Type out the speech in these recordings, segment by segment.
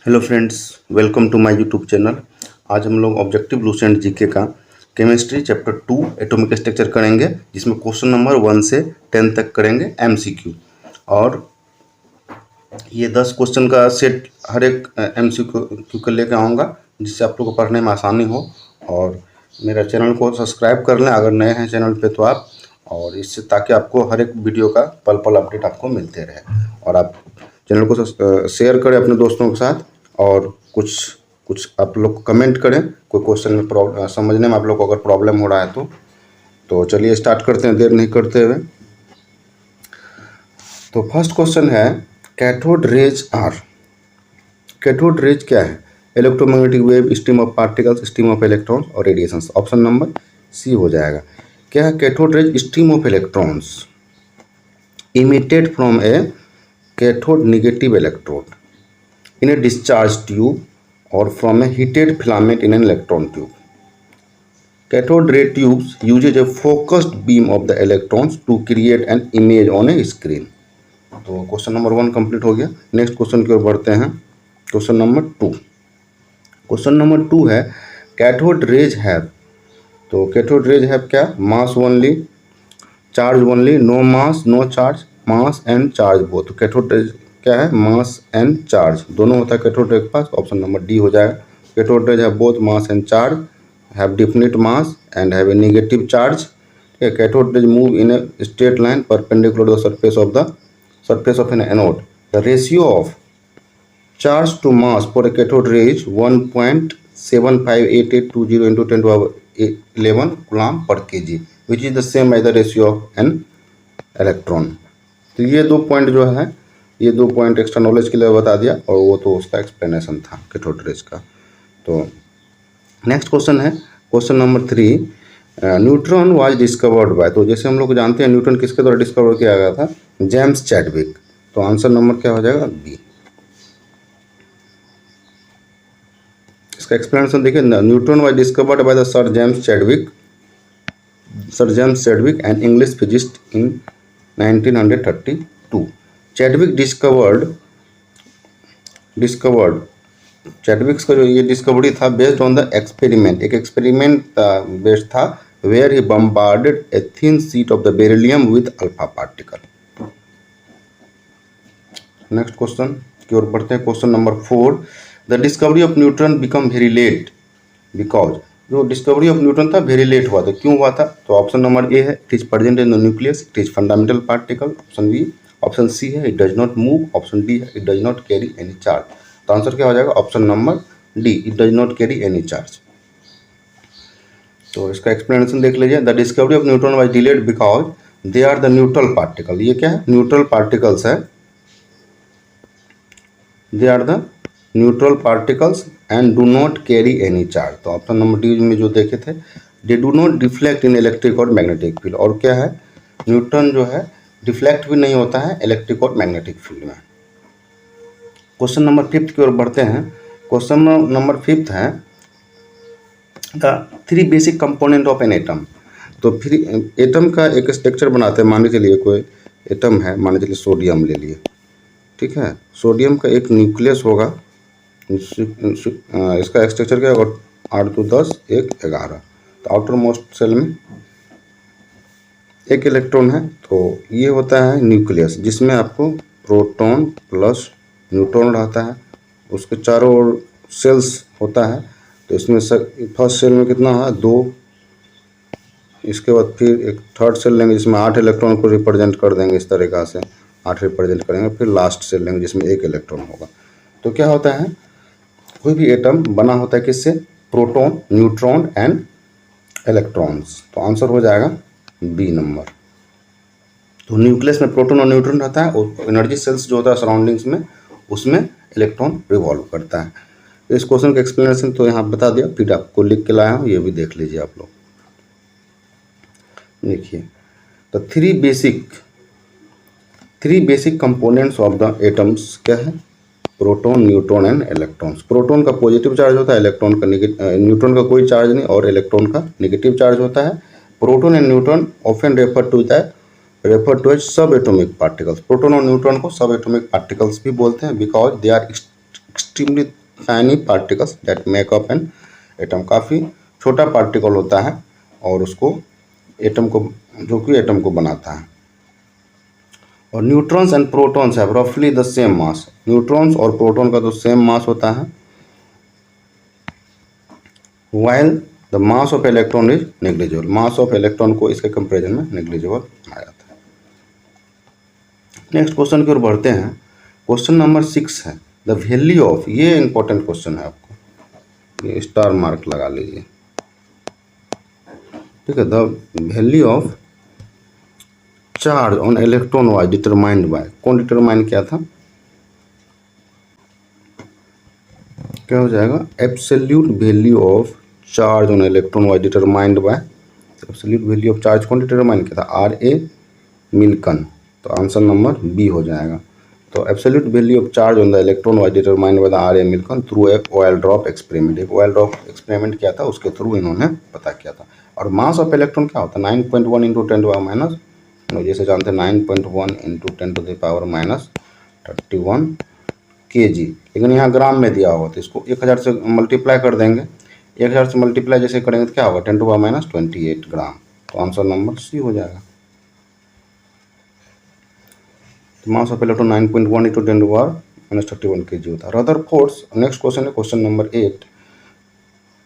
Hello friends, welcome to my YouTube channel. आज हम लोग ऑब्जेक्टिव लूसेंट जीके का केमिस्ट्री चैप्टर 2 एटॉमिक स्ट्रक्चर करेंगे, जिसमें क्वेश्चन नंबर 1 से 10 तक करेंगे एमसीक्यू। और ये 10 क्वेश्चन का सेट हर एक एमसीक्यू को लेकर आऊँगा, जिससे आप लोग को पढ़ने में आसानी हो। और मेरा चैनल को सब्सक्राइब कर लें अगर नए हैं चैनल पे तो आप, और इससे ताकि आपको हर एक वीडियो का पल पल अपडेट आपको मिलते रहे। और आप चैनल को शेयर करें अपने दोस्तों के साथ, और कुछ आप लोग कमेंट करें कोई क्वेश्चन में समझने में आप लोग को अगर प्रॉब्लम हो रहा है तो चलिए स्टार्ट करते हैं देर नहीं करते हुए। तो फर्स्ट क्वेश्चन है, cathode rays are. Cathode rays क्या है? Electromagnetic wave, stream of particles, stream of electrons और रेडिएशंस। ऑप्शन नंबर सी हो जाएगा। क्या है cathode rays? Stream of electrons emitted from a cathode negative electrode in a discharge tube or from a heated filament in an electron tube. Cathode ray tubes uses a focused beam of the electrons to create an image on a screen. तो question number 1 complete हो गया। Next question की ओर बढ़ते हैं। Question number 2। Question number 2 है, cathode rays have. तो cathode rays have क्या? Mass only, charge only, no mass no charge, mass and charge both. तो कैथोड रेज क्या है? मास एंड चार्ज दोनों होता है कैथोड रे के पास। ऑप्शन नंबर डी हो जाएगा। Cathode rays have both mass and charge, have definite mass and have a negative charge. ठीक है, cathode rays move in a straight line perpendicular to the surface of an anode. The ratio of charge to mass for a cathode ray is 1.758820 into 10 to the power 11 coulomb per kg, which is the same as the ratio of an electron. तो ये दो point जो है, ये दो point extra knowledge के लिए बता दिया, और वो तो उसका एक्सप्लेनेशन था कैथोड रेज का। तो नेक्स्ट क्वेश्चन है question number 3। Neutron was discovered bye. तो जैसे हम लोग जानते हैं न्यूट्रॉन किसके द्वारा डिस्कवर किया गया था? James Chadwick. तो आंसर नंबर क्या हो जाएगा? बी। इसका एक्सप्लेनेशन देखिए। Neutron was discovered by the sir James Chadwick an English physicist in 1932। Chadwick Chadwick's का जो ये डिस्कवरी था बेस्ड ऑन द एक्सपेरिमेंट, एक एक्सपेरिमेंट बेस्ड था, where he bombarded a thin sheet of the beryllium with alpha particle. Next question की ओर बढ़ते हैं। Question number 4। The discovery of neutron become very late because. जो discovery of neutron था very late हुआ था, क्यों हुआ था? तो ऑप्शन नंबर ए है, it is present in the nucleus, it is fundamental particle. Option B. Option C है, it does not move. Option D है, it does not carry any charge. तो आंसर क्या हो जाएगा? Option number D, it does not carry any charge. तो इसका explanation देख लीजिए। The discovery of neutron was delayed because they are the neutral particle. ये क्या है? न्यूट्रल पार्टिकल्स है। दे are the neutral particles and do not carry any charge. तो option number D में जो देखे थे, they do not deflect in electric और मैग्नेटिक फील्ड। और क्या है? न्यूट्रॉन जो है डिफ्लेक्ट भी नहीं होता है इलेक्ट्रिक और मैग्नेटिक फील्ड में। क्वेश्चन नंबर 5 की ओर बढ़ते हैं। क्वेश्चन नंबर 5 है, the 3 basic component of an atom. तो फिर एटम का एक स्ट्रक्चर बनाते हैं। मान के चलिए कोई एटम है, मान के चलिए सोडियम ले लिए। ठीक है, सोडियम का एक न्यूक्लियस होगा, इसका स्ट्रक्चर क्या होगा? 8 2 10 1 11। तो आउटर मोस्ट सेल में एक इलेक्ट्रॉन है। तो ये होता है न्यूक्लियस, जिसमें आपको प्रोटॉन प्लस न्यूट्रॉन रहता है। उसके चारों ओर सेल्स होता है। तो इसमें फर्स्ट सेल में कितना है? 2। इसके बाद फिर एक थर्ड सेल लेंगे जिसमें 8 इलेक्ट्रॉन को रिप्रेजेंट कर देंगे, इस तरीक़ा से 8 रिप्रेजेंट करेंगे। फिर लास्ट सेल लेंगे जिसमें 1 इलेक्ट्रॉन होगा। तो क्या होता है? कोई भी एटम बना होता है किससे? Proton, neutron and electrons. तो आंसर हो जाएगा बी नंबर। तो न्यूक्लियस में प्रोटॉन और न्यूट्रॉन रहता है, और एनर्जी सेल्स जो होता है सराउंडिंग्स में, उसमें इलेक्ट्रॉन रिवॉल्व करता है। इस क्वेश्चन का एक्सप्लेनेशन तो यहाँ बता दिया, फिर आपको लिख के लाया हूँ, ये भी देख लीजिए आप लोग। देखिए, तो 3 basic components of the atoms क्या है? Proton, neutron and electrons. Proton का पॉजिटिव चार्ज होता है, इलेक्ट्रॉन का न्यूट्रॉन का कोई चार्ज नहीं, और इलेक्ट्रॉन का नेगेटिव चार्ज होता है। Proton and neutron often refer to as sub atomic particles. Proton और न्यूट्रॉन को सब एटॉमिक पार्टिकल्स भी बोलते हैं, because they are extremely tiny particles that make up an atom, काफ़ी छोटा पार्टिकल होता है और उसको एटम को, जो कि एटम को बनाता है। और न्यूट्रॉन्स एंड प्रोटॉन्स हैव रफली द सेम मास, न्यूट्रॉन्स और प्रोटॉन का तो सेम मास होता है, while the mass of electron is negligible, mass of electron को इसके कंपेरिजन में नेग्लिजिबल माना जाता है। नेक्स्ट क्वेश्चन की ओर बढ़ते हैं। क्वेश्चन नंबर 6 है द वैल्यू ऑफ, ये इंपॉर्टेंट क्वेश्चन है, आपको ये स्टार मार्क लगा लीजिए, ठीक है। The value of charge on electron was determined bye, कौन डिटरमाइन किया था, क्या हो जाएगा, absolute value of charge on electron was determined bye, absolute value of charge कौन डिटरमाइन किया था, R.A. मिल्कन, तो आंसर नंबर बी हो जाएगा। तो absolute value of charge on the electron was determined by the R.A. Millikan through a oil drop experiment, एक oil drop experiment किया था, उसके थ्रू इन्होंने पता किया था। और मास ऑफ इलेक्ट्रॉन क्या होता है, 9.1 इंटू 10 टू पावर माइनस, जैसे जानते हैं 9.1 into 10 to the power minus 31 kg, लेकिन यहाँ ग्राम में दिया हुआ, तो इसको 1000 से मल्टीप्लाई कर देंगे, 1000 से मल्टीप्लाई जैसे करेंगे तो क्या होगा, 10 टू पावर माइनस 28 ग्राम, तो आंसर नंबर सी हो जाएगा। तो mass of electron 9.1 into 10 to power minus 31 kg होता है। रदरफोर्ड्स, नेक्स्ट क्वेश्चन है क्वेश्चन नंबर 8,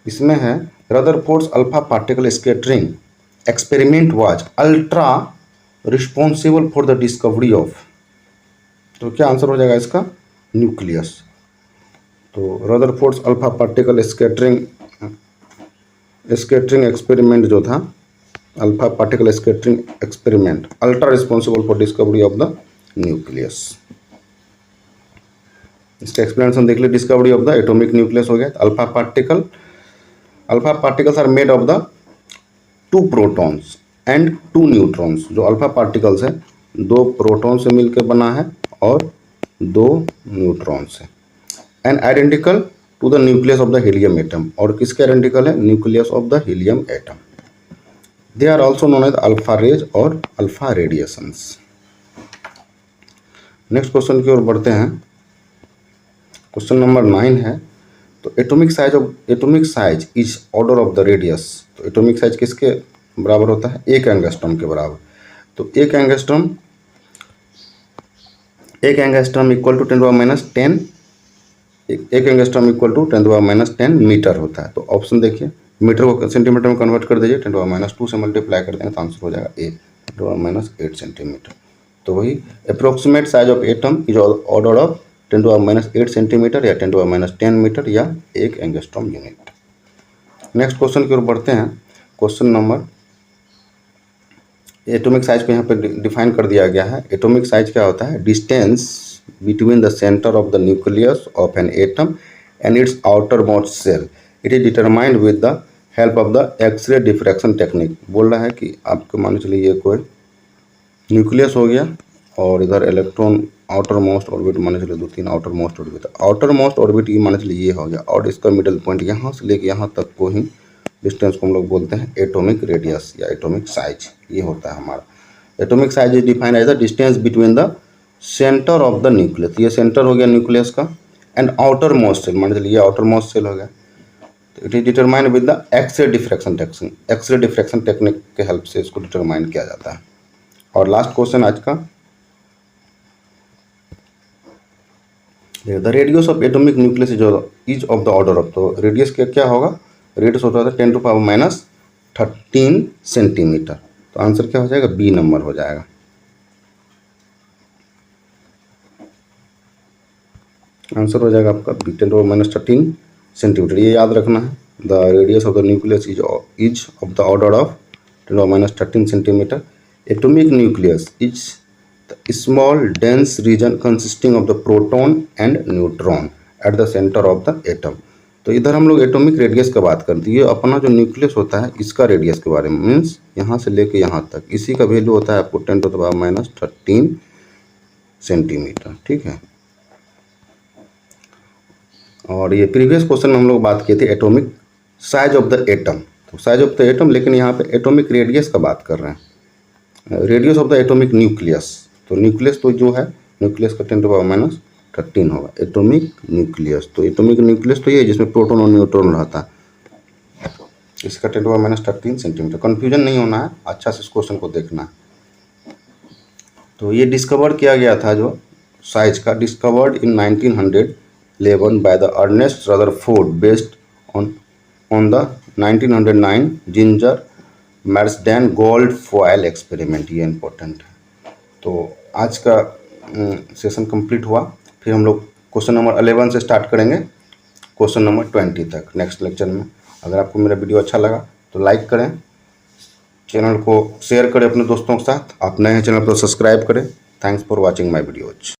इसमें है Rutherford's alpha particle scattering experiment was ultra responsible for the discovery of, तो क्या आंसर हो जाएगा इसका, न्यूक्लियस। तो Rutherford's alpha particle scattering experiment जो था, alpha particle scattering experiment ultra responsible for discovery of the nucleus. इसका एक्सप्लेनेशन देख लीजिए, discovery of the atomic nucleus हो गया। Alpha particles are made of the 2 protons and 2 neutrons, जो alpha particles है 2 proton से मिलकर बना है और 2 न्यूट्रॉन से, and identical to the nucleus of the helium atom, और किसके आइडेंटिकल है, nucleus of the helium atom. They are also known as alpha rays और अल्फा रेडिएशंस। नेक्स्ट क्वेश्चन की ओर बढ़ते हैं। क्वेश्चन नंबर 9 है, तो atomic size is order of the radius, तो एटॉमिक साइज किसके बराबर होता है, 1 एंगस्ट्रॉम के बराबर। तो 1 angstrom equal to 10 to power minus 10, 1 angstrom equal to 10 to power minus 10 metre होता है। तो ऑप्शन देखिए, मीटर को सेंटीमीटर में कन्वर्ट कर दीजिए, 10 टू पावर माइनस 2 से मल्टीप्लाई कर देंगे तो आंसर हो जाएगा 10 टू पावर माइनस 8 सेंटीमीटर। तो वही approximate size of atom is order of 10 to power minus 8 centimetre या 10 टू पावर माइनस 10 मीटर या 1 एंगस्ट्रॉम यूनिट। नेक्स्ट क्वेश्चन की ओर बढ़ते हैं। क्वेश्चन नंबर, एटॉमिक साइज को यहाँ पे डिफाइन कर दिया गया है। एटॉमिक साइज क्या होता है, distance between the centre of the nucleus of an atom and its outermost shell, it is determined with the help of the X ray diffraction technique. बोल रहा है कि आपको मान चलिए ये कोई न्यूक्लियस हो गया और इधर इलेक्ट्रॉन आउटर मोस्ट ऑर्बिट, मान चलिए 2-3 outer most orbit, outer most orbit ये मान चलिए ये हो गया, और इसका मिडल पॉइंट यहाँ से लेके यहाँ तक को ही डिस्टेंस को हम लोग बोलते हैं एटॉमिक रेडियस या एटॉमिक साइज, ये होता है हमारा। Atomic size is defined as the distance between the centre of the nucleus, ये सेंटर हो गया न्यूक्लियस का, एंड आउटर मोस्ट सेल, मान चलिए ये आउटर मोस्ट सेल हो गया। तो it is determined with the X ray diffraction technique के हेल्प से इसको डिटरमाइन किया जाता है। और लास्ट क्वेश्चन आज का, the radius of atomic nucleus is of the order of, तो रेडियस क्या होगा, रेडियस होता है 10 टू पावर माइनस 13 सेंटीमीटर। तो आंसर क्या हो जाएगा, बी नंबर हो जाएगा। आंसर हो जाएगा आपका B, 10 to power minus 13 centimetre. ये याद रखना है, the radius of the nucleus is of the order of 10 to power minus 13 centimetre. Atomic nucleus is the small dense region consisting of the proton and neutron at the centre of the atom. तो इधर हम लोग atomic radius की बात करते हैं, ये अपना जो न्यूक्लियस होता है इसका रेडियस के बारे में, मीन्स यहाँ से लेके यहाँ तक, इसी का वैल्यू होता है आपको 10 to the power minus 13 centimetre, ठीक है। और ये प्रीवियस क्वेश्चन में हम लोग बात किए थे atomic size of the atom, तो साइज ऑफ द एटम, लेकिन यहाँ पे एटॉमिक रेडियस का बात कर रहे हैं, radius of the atomic nucleus. तो न्यूक्लियस तो जो है न्यूक्लियस का 10 टू पावर माइनस 13 होगा एटॉमिक न्यूक्लियस। तो एटॉमिक न्यूक्लियस तो ये है जिसमें प्रोटॉन और न्यूट्रॉन रहता है। इसका 10⁻13 सेंटीमीटर। कन्फ्यूजन नहीं होना है, अच्छा से इस क्वेश्चन को देखना है। तो ये डिस्कवर किया गया था जो साइज का, discovered in 1911 by the Ernest Rutherford based on the 1909 Geiger Marsden gold foil experiment. ये इंपॉर्टेंट है। तो आज का सेशन कंप्लीट हुआ। फिर हम लोग क्वेश्चन नंबर 11 से स्टार्ट करेंगे क्वेश्चन नंबर 20 तक नेक्स्ट लेक्चर में। अगर आपको मेरा वीडियो अच्छा लगा तो लाइक करें, चैनल को शेयर करें अपने दोस्तों के साथ। आप नए हैं चैनल पर सब्सक्राइब करें। Thanks for watching my videos.